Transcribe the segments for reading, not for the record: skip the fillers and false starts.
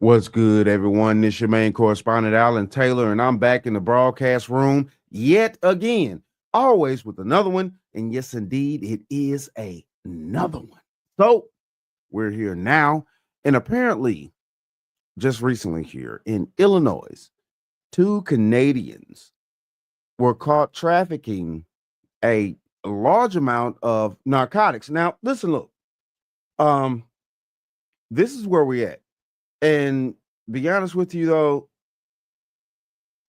What's good, everyone? This your main correspondent, Alan Taylor, and I'm back in the broadcast room yet again, always with another one. And yes, indeed, it is another one. So we're here now, and apparently, just recently here in Illinois, two Canadians were caught trafficking a large amount of narcotics. Now, listen, look, um, this is where we're at. And be honest with you, though,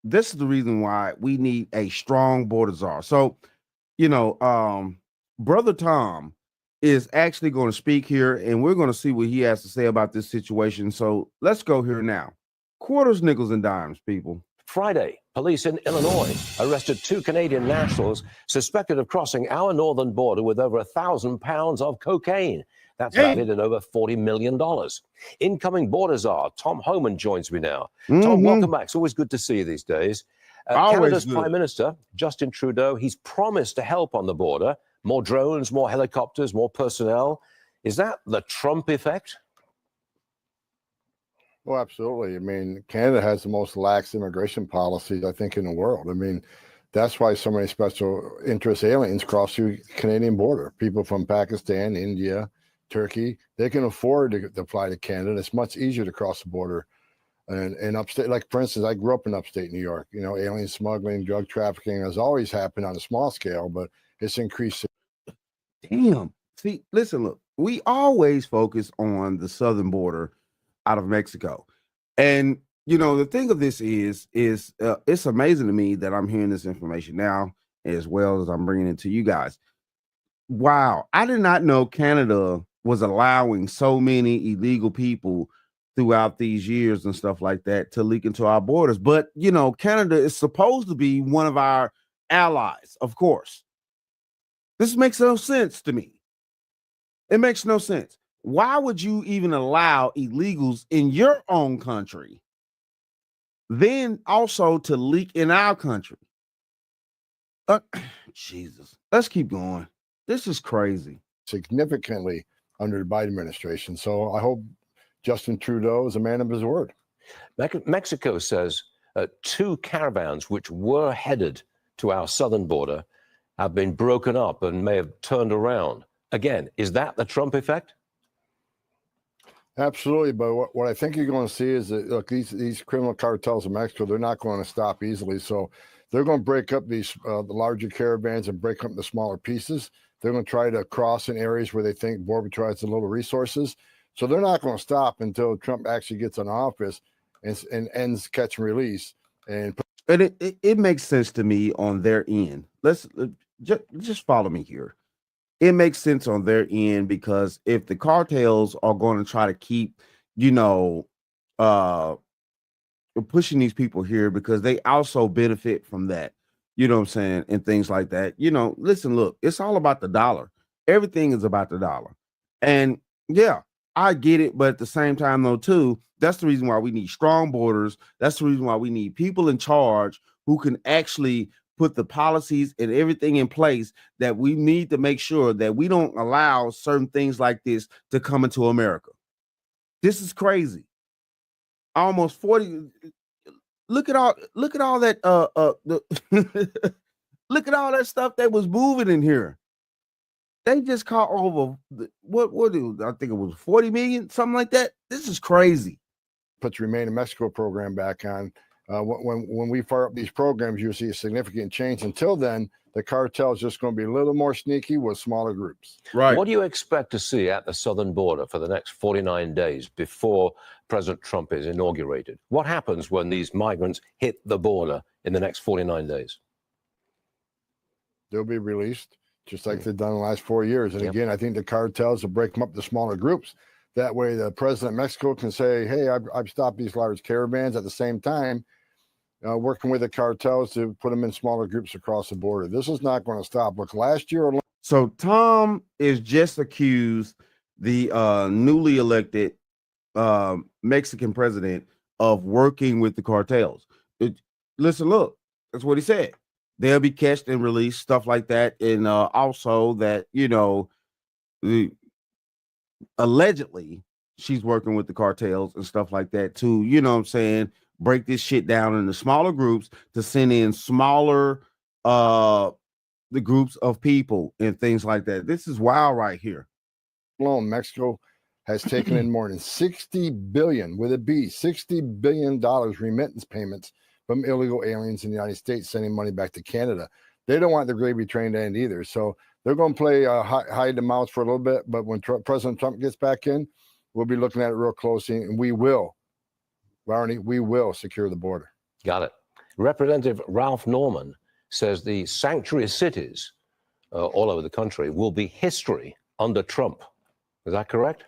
this is the reason why we need a strong border czar. So, you know, brother Tom is actually going to speak here, and we're going to see what he has to say about this situation. So let's go here now. Quarters, nickels, and dimes, people. Friday, police in Illinois arrested two Canadian nationals suspected of crossing our northern border with over 1,000 pounds of cocaine. That's valued at over $40 million. Incoming border czar Tom Homan joins me now. Tom, welcome back. It's always good to see you these days. Canada's Prime Minister, Justin Trudeau, he's promised to help on the border. More drones, more helicopters, more personnel. Is that the Trump effect? Well, absolutely. I mean, Canada has the most lax immigration policies, I think, in the world. I mean, that's why so many special interest aliens cross through the Canadian border. People from Pakistan, India, Turkey, they can afford to fly to Canada. It's much easier to cross the border. And upstate, like, for instance, I grew up in upstate New York. You know, alien smuggling, drug trafficking has always happened on a small scale, but it's increased. Damn. See, listen, look, we always focus on the southern border out of Mexico. And, you know, the thing of this is it's amazing to me that I'm hearing this information now, as well as I'm bringing it to you guys. Wow. I did not know Canada was allowing so many illegal people throughout these years and stuff like that to leak into our borders. But, you know, Canada is supposed to be one of our allies, of course. This makes no sense to me. It makes no sense. Why would you even allow illegals in your own country, then also to leak in our country? Jesus, let's keep going. This is crazy. Significantly under the Biden administration. So I hope Justin Trudeau is a man of his word. Mexico says two caravans which were headed to our southern border have been broken up and may have turned around. Again, is that the Trump effect? Absolutely, but what I think you're going to see is that, look, these criminal cartels in Mexico, they're not going to stop easily. So they're going to break up these the larger caravans and break up the smaller pieces. They're going to try to cross in areas where they think Border Patrol has a little resources. So they're not going to stop until Trump actually gets in office and ends catch and release. And it makes sense to me on their end. Let's just follow me here. It makes sense on their end because if the cartels are going to try to keep, you know, pushing these people here because they also benefit from that, you know what I'm saying, and things like that. You know, listen, look, it's all about the dollar. Everything is about the dollar. And yeah, I get it. But at the same time, though, too, that's the reason why we need strong borders. That's the reason why we need people in charge who can actually put the policies and everything in place that we need to make sure that we don't allow certain things like this to come into America. This is crazy. Almost 40. Look at all that look at all that stuff that was moving in here. They just caught over what I think it was 40 million, something like that. This is crazy. Put the Remain in Mexico program back on. When we fire up these programs, you'll see a significant change. Until then, the cartel is just going to be a little more sneaky with smaller groups. Right. What do you expect to see at the southern border for the next 49 days before President Trump is inaugurated? What happens when these migrants hit the border in the next 49 days? They'll be released, just like they've done the last 4 years. And again, I think the cartels will break them up to smaller groups. That way, the president of Mexico can say, hey, I've stopped these large caravans. At the same time, working with the cartels to put them in smaller groups across the border. This is not going to stop. Look, last year alone. So Tom is just accused the newly elected Mexican president of working with the cartels. Listen, look, that's what he said. They'll be catched and released, stuff like that. And also that, you know, allegedly she's working with the cartels and stuff like that to, you know what I'm saying, break this shit down into smaller groups to send in smaller the groups of people and things like that. This is wild right here. Alone, Mexico has taken in more than 60 billion with a B, $60 billion remittance payments from illegal aliens in the United States, sending money back to Canada. They don't want the gravy train to end either. So they're going to play hide the mouse for a little bit. But when President Trump gets back in, we'll be looking at it real closely, and we will, Barney, we will secure the border. Got it. Representative Ralph Norman says the sanctuary cities all over the country will be history under Trump. Is that correct?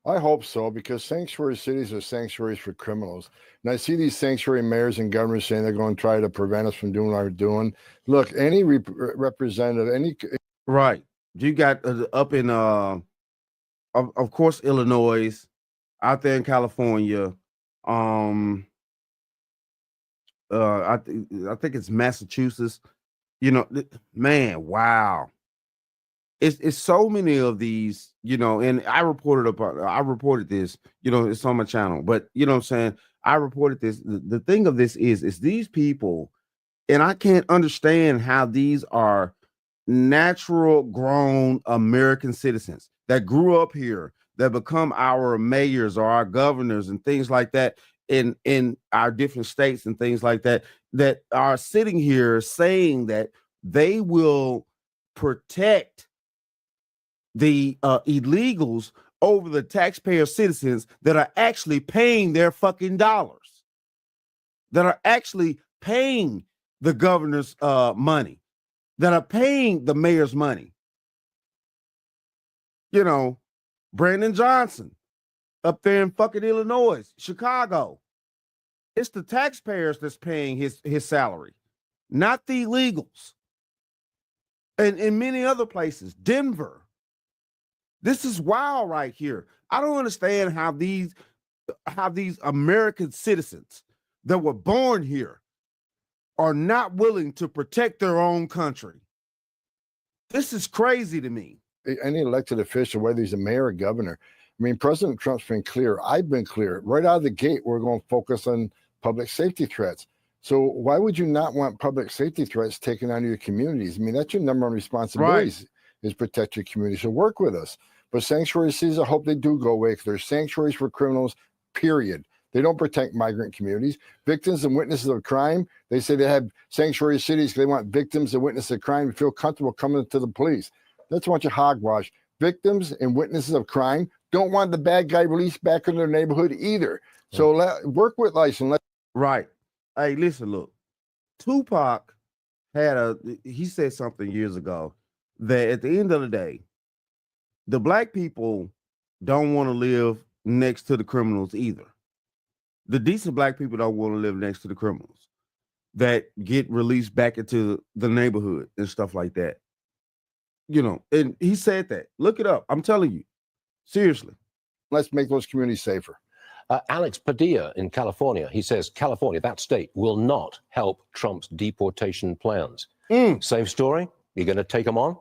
I hope so, because sanctuary cities are sanctuaries for criminals. And I see these sanctuary mayors and governors saying they're going to try to prevent us from doing what we're doing. Look, any representative, any... Right. You got up in, of course, Illinois, out there in California. I think it's Massachusetts. You know, man, wow. It's so many of these, you know, and I reported this, you know, it's on my channel, but you know what I'm saying? I reported this. The thing of this is these people, and I can't understand how these are natural grown American citizens that grew up here, that become our mayors or our governors and things like that in our different states and things like that, that are sitting here saying that they will protect the illegals over the taxpayer citizens that are actually paying their fucking dollars, that are actually paying the governor's money, that are paying the mayor's money. You know, Brandon Johnson up there in fucking Illinois, Chicago. It's the taxpayers that's paying his salary, not the illegals. And in many other places, Denver. This is wild right here. I don't understand how these American citizens that were born here are not willing to protect their own country. This is crazy to me. Any elected official, whether he's a mayor or governor, I mean, President Trump's been clear. I've been clear. Right out of the gate, we're going to focus on public safety threats. So why would you not want public safety threats taken on your communities? I mean, that's your number one responsibility, right, is protect your community. So work with us. But sanctuary cities, I hope they do go away, because they're sanctuaries for criminals, period. They don't protect migrant communities. Victims and witnesses of crime, they say they have sanctuary cities because they want victims and witnesses of crime to feel comfortable coming to the police. That's a bunch of hogwash. Victims and witnesses of crime don't want the bad guy released back in their neighborhood either. So work with ICE and let. Right. Hey, listen, look. Tupac he said something years ago that at the end of the day, the black people don't want to live next to the criminals either. The decent black people don't want to live next to the criminals that get released back into the neighborhood and stuff like that. You know, and he said that. Look it up. I'm telling you. Seriously. Let's make those communities safer. Alex Padilla in California, he says California, that state, will not help Trump's deportation plans. Same story? You're going to take them on?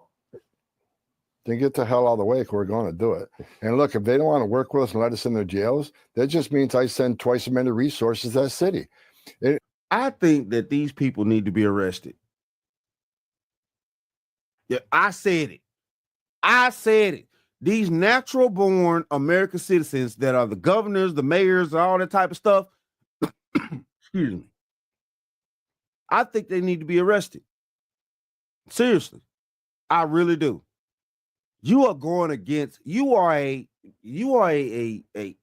Then get the hell out of the way, because we're going to do it. And look, if they don't want to work with us and let us in their jails, that just means I send twice as many resources to that city. I think that these people need to be arrested. Yeah, I said it. I said it. These natural born American citizens that are the governors, the mayors, all that type of stuff, excuse me, I think they need to be arrested. Seriously. I really do. You are going against, you are a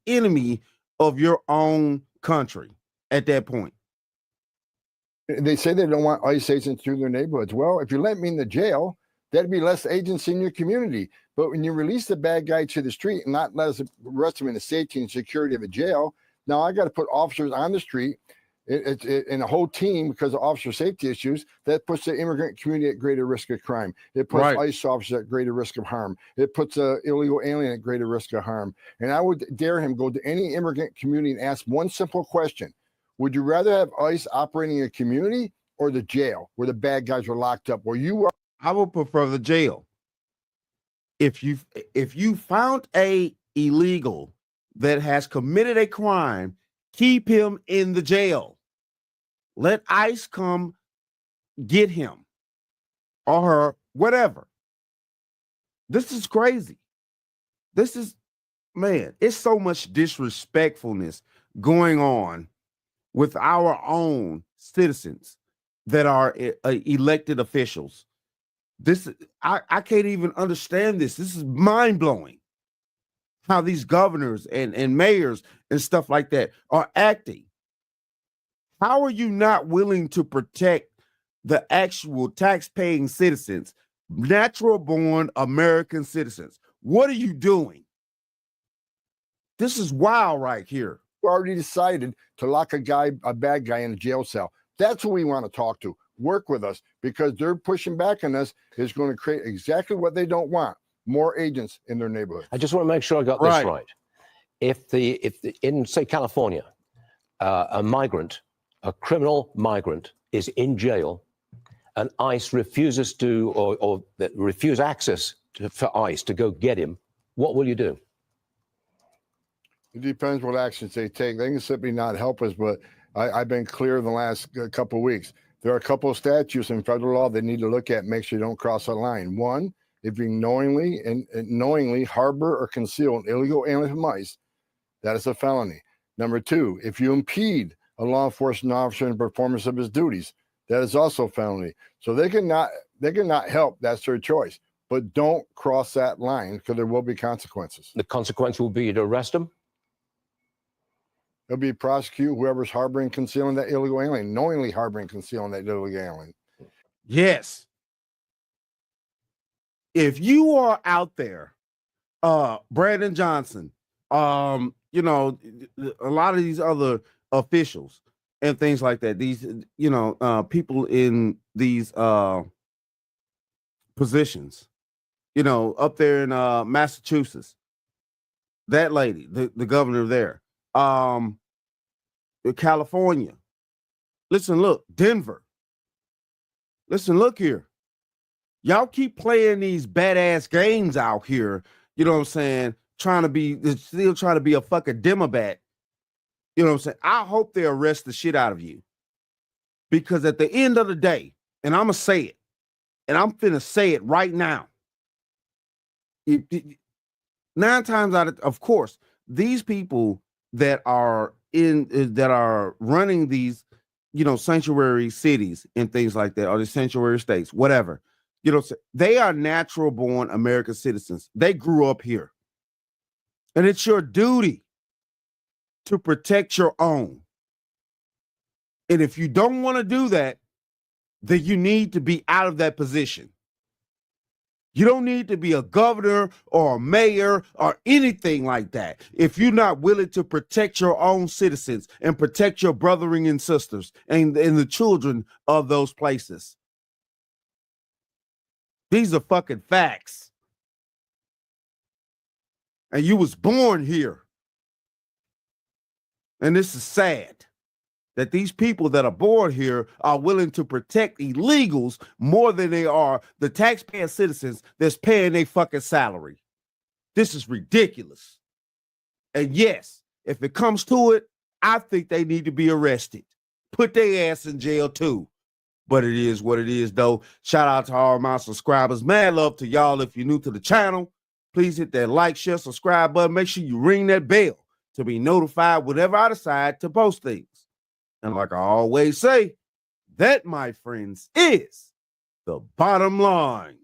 enemy of your own country at that point. They say they don't want ICE agents through their neighborhoods. Well, if you let me in the jail, that'd be less agents in your community. But when you release the bad guy to the street and not let us arrest him in the safety and security of a jail, now I got to put officers on the street and a whole team because of officer safety issues. That puts the immigrant community at greater risk of crime. It puts ICE officers at greater risk of harm. It puts an illegal alien at greater risk of harm. And I would dare him go to any immigrant community and ask one simple question. Would you rather have ICE operating in a community or the jail where the bad guys are locked up, where you are? I would prefer the jail. If you found a illegal that has committed a crime, keep him in the jail. Let ICE come get him or her, whatever. This is crazy. This is, man, it's so much disrespectfulness going on with our own citizens that are elected officials. This, I can't even understand this. This is mind-blowing how these governors and mayors and stuff like that are acting. How are you not willing to protect the actual tax-paying citizens, natural-born American citizens? What are you doing? This is wild right here. We already decided to lock a bad guy in a jail cell. That's who we want to talk to. Work with us, because they're pushing back on us is going to create exactly what they don't want: more agents in their neighborhood. I just want to make sure I got this right. If in say California, a migrant, a criminal migrant, is in jail, and ICE refuses to or refuse access for ICE to go get him, what will you do? It depends what actions they take. They can simply not help us, but I've been clear in the last couple of weeks. There are a couple of statutes in federal law they need to look at, make sure you don't cross a line. One, if you knowingly harbor or conceal an illegal alien from ICE, that is a felony. Number two, if you impede a law enforcement officer in the performance of his duties, that is also a felony. So they cannot help. That's their choice. But don't cross that line, because there will be consequences. The consequence will be to arrest him? It'll be prosecute whoever's harboring, concealing that illegal alien, knowingly harboring, concealing that illegal alien. Yes. If you are out there, Brandon Johnson, you know, a lot of these other officials and things like that, these, you know, people in these positions, you know, up there in Massachusetts, that lady, the governor there, California. Listen, look, Denver. Listen, look here. Y'all keep playing these badass games out here, you know what I'm saying? Still trying to be a fucking Democrat. You know what I'm saying? I hope they arrest the shit out of you. Because at the end of the day, and I'm going to say it, and I'm finna say it right now. 9 times out of course, these people that are running these, you know, sanctuary cities and things like that, or the sanctuary states, whatever, you know, they are natural born American citizens. They grew up here. And it's your duty to protect your own. And if you don't want to do that, then you need to be out of that position. You don't need to be a governor or a mayor or anything like that if you're not willing to protect your own citizens and protect your brethren and sisters and the children of those places. These are fucking facts. And you was born here. And this is sad that these people that are born here are willing to protect illegals more than they are the taxpaying citizens that's paying their fucking salary. This is ridiculous. And yes, if it comes to it, I think they need to be arrested. Put their ass in jail too. But it is what it is, though. Shout out to all my subscribers. Mad love to y'all. If you're new to the channel, please hit that like, share, subscribe button. Make sure you ring that bell to be notified whenever I decide to post things. And like I always say, that, my friends, is the bottom line.